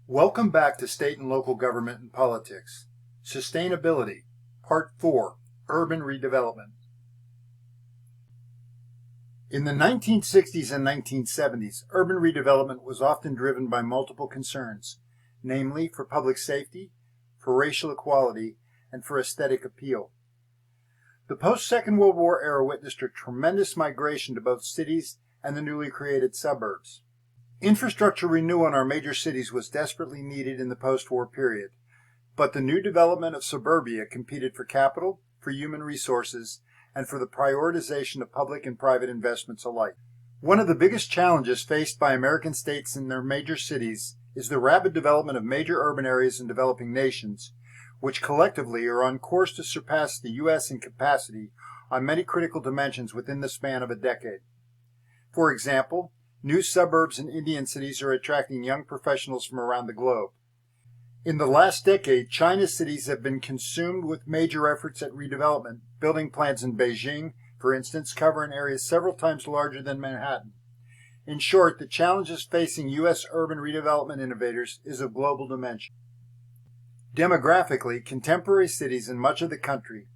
Welcome back to State and Local Government and Politics. Sustainability, Part 4, Urban Redevelopment. In the 1960s and 1970s, urban redevelopment was often driven by multiple concerns, namely for public safety, for racial equality, and for aesthetic appeal. The post-Second World War era witnessed a tremendous migration to both cities and the newly created suburbs. Infrastructure renewal in our major cities was desperately needed in the post-war period, but the new development of suburbia competed for capital, for human resources, and for the prioritization of public and private investments alike. One of the biggest challenges faced by American states in their major cities is the rapid development of major urban areas in developing nations, which collectively are on course to surpass the U.S. in capacity on many critical dimensions within the span of a decade. For example, new suburbs and Indian cities are attracting young professionals from around the globe. In the last decade, China's cities have been consumed with major efforts at redevelopment. Building plans in Beijing, for instance, cover an area several times larger than Manhattan. In short, the challenges facing U.S. urban redevelopment innovators is of global dimension. Demographically, contemporary cities in much of the country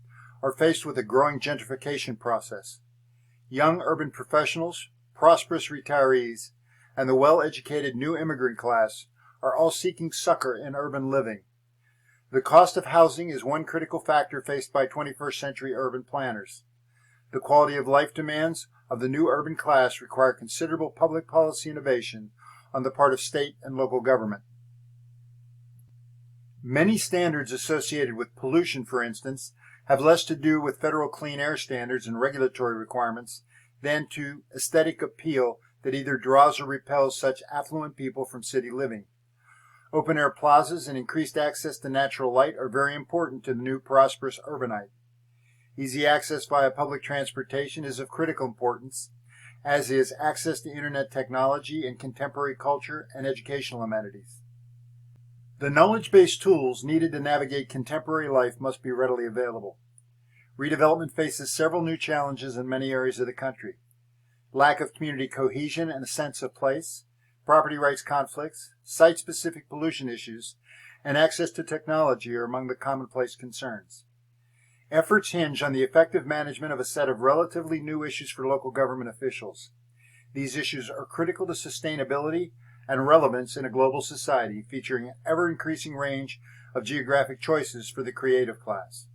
are faced with a growing gentrification process. Young urban professionals, prosperous retirees, and the well-educated new immigrant class are all seeking succor in urban living. The cost of housing is one critical factor faced by 21st century urban planners. The quality of life demands of the new urban class require considerable public policy innovation on the part of state and local government. Many standards associated with pollution, for instance, have less to do with federal clean air standards and regulatory requirements than to aesthetic appeal that either draws or repels such affluent people from city living. Open-air plazas and increased access to natural light are very important to the new prosperous urbanite. Easy access via public transportation is of critical importance, as is access to internet technology and contemporary culture and educational amenities. The knowledge-based tools needed to navigate contemporary life must be readily available. Redevelopment faces several new challenges in many areas of the country. Lack of community cohesion and a sense of place, property rights conflicts, site-specific pollution issues, and access to technology are among the commonplace concerns. Efforts hinge on the effective management of a set of relatively new issues for local government officials. These issues are critical to sustainability and relevance in a global society featuring an ever-increasing range of geographic choices for the creative class.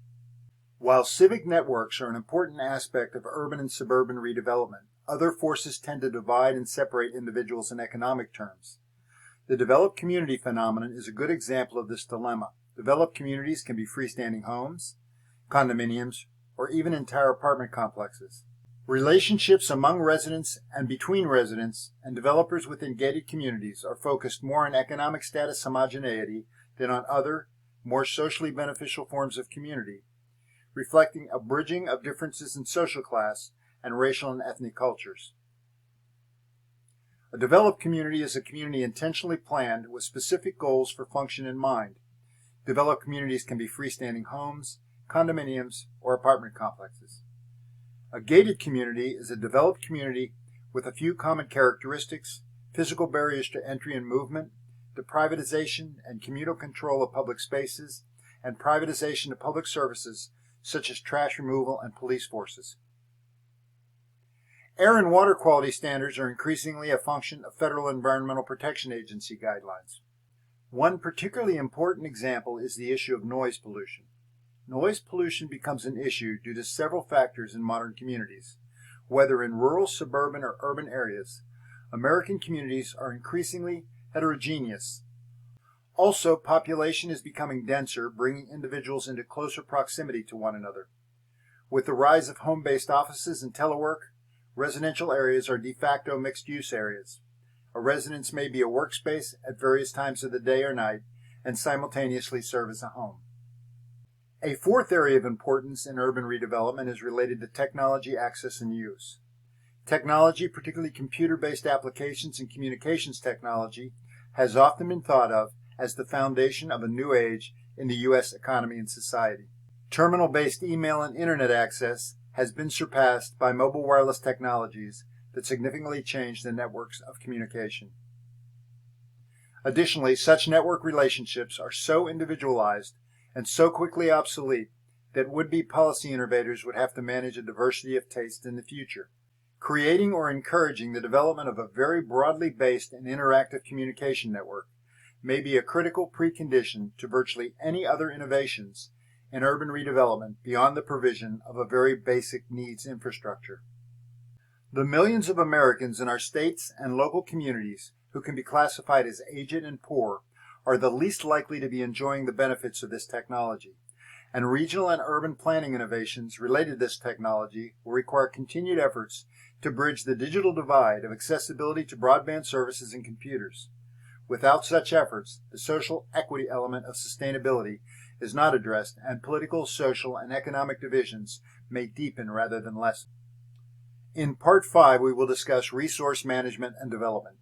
While civic networks are an important aspect of urban and suburban redevelopment, other forces tend to divide and separate individuals in economic terms. The developed community phenomenon is a good example of this dilemma. Developed communities can be freestanding homes, condominiums, or even entire apartment complexes. Relationships among residents and between residents and developers within gated communities are focused more on economic status homogeneity than on other, more socially beneficial forms of community, reflecting a bridging of differences in social class and racial and ethnic cultures. A developed community is a community intentionally planned with specific goals for function in mind. Developed communities can be freestanding homes, condominiums, or apartment complexes. A gated community is a developed community with a few common characteristics, physical barriers to entry and movement, the privatization and communal control of public spaces, and privatization of public services such as trash removal and police forces. Air and water quality standards are increasingly a function of Federal Environmental Protection Agency guidelines. One particularly important example is the issue of noise pollution. Noise pollution becomes an issue due to several factors in modern communities. Whether in rural, suburban, or urban areas, American communities are increasingly heterogeneous. Also, population is becoming denser, bringing individuals into closer proximity to one another. With the rise of home-based offices and telework, residential areas are de facto mixed-use areas. A residence may be a workspace at various times of the day or night and simultaneously serve as a home. A fourth area of importance in urban redevelopment is related to technology access and use. Technology, particularly computer-based applications and communications technology, has often been thought of as the foundation of a new age in the U.S. economy and society. Terminal-based email and internet access has been surpassed by mobile wireless technologies that significantly change the networks of communication. Additionally, such network relationships are so individualized and so quickly obsolete that would-be policy innovators would have to manage a diversity of taste in the future. Creating or encouraging the development of a very broadly based and interactive communication network may be a critical precondition to virtually any other innovations in urban redevelopment beyond the provision of a very basic needs infrastructure. The millions of Americans in our states and local communities who can be classified as aged and poor are the least likely to be enjoying the benefits of this technology, and regional and urban planning innovations related to this technology will require continued efforts to bridge the digital divide of accessibility to broadband services and computers. Without such efforts, the social equity element of sustainability is not addressed, and political, social, and economic divisions may deepen rather than lessen. In Part 5, we will discuss resource management and development.